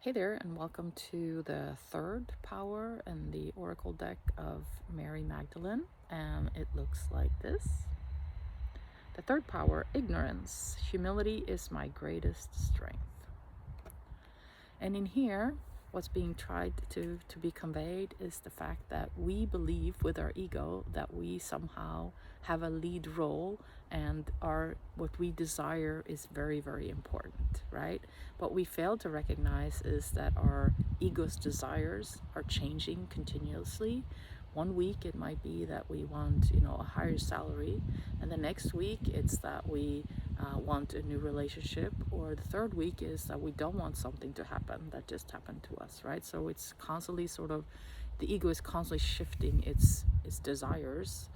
Hey there, and welcome to the third power in the Oracle deck of Mary Magdalene. And it looks like this. The third power, ignorance. Humility is my greatest strength. And in here, what's being tried to be conveyed is the fact that we believe with our ego that we somehow have a lead role, and what we desire is very, very important, right? What we fail to recognize is that our ego's desires are changing continuously. One week it might be that we want, a higher salary, and the next week it's that we want a new relationship, or the third week is that we don't want something to happen that just happened to us, right? So it's constantly the ego is constantly shifting its desires,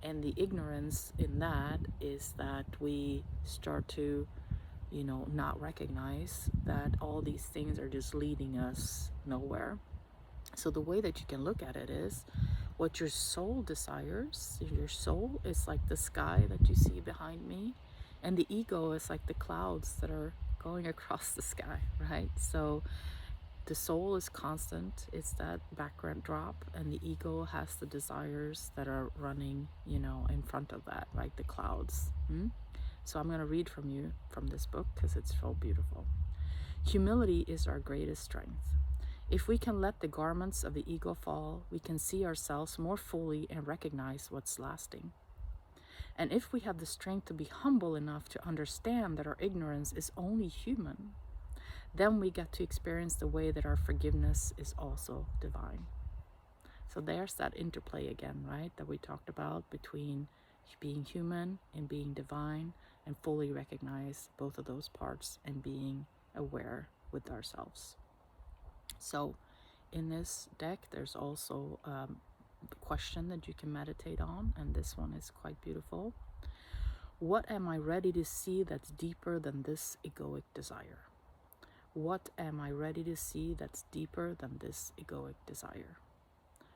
and the ignorance in that is that we start to not recognize that all these things are just leading us nowhere. So the way that you can look at it is what your soul desires. Your soul is like the sky that you see behind me, and the ego is like the clouds that are going across the sky, right? So the soul is constant, it's that background drop, and the ego has the desires that are running, in front of that, like the clouds. So I'm going to read from this book because it's so beautiful. Humility is our greatest strength. If we can let the garments of the ego fall, we can see ourselves more fully and recognize what's lasting. And if we have the strength to be humble enough to understand that our ignorance is only human, then we get to experience the way that our forgiveness is also divine. So there's that interplay again, right, that we talked about between being human and being divine, and fully recognize both of those parts and being aware with ourselves. So in this deck, there's also a question that you can meditate on, and this one is quite beautiful. What am I ready to see that's deeper than this egoic desire? What am I ready to see that's deeper than this egoic desire?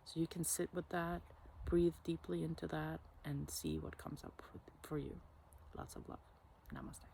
So you can sit with that, breathe deeply into that, and see what comes up for you. Lots of love. Namaste.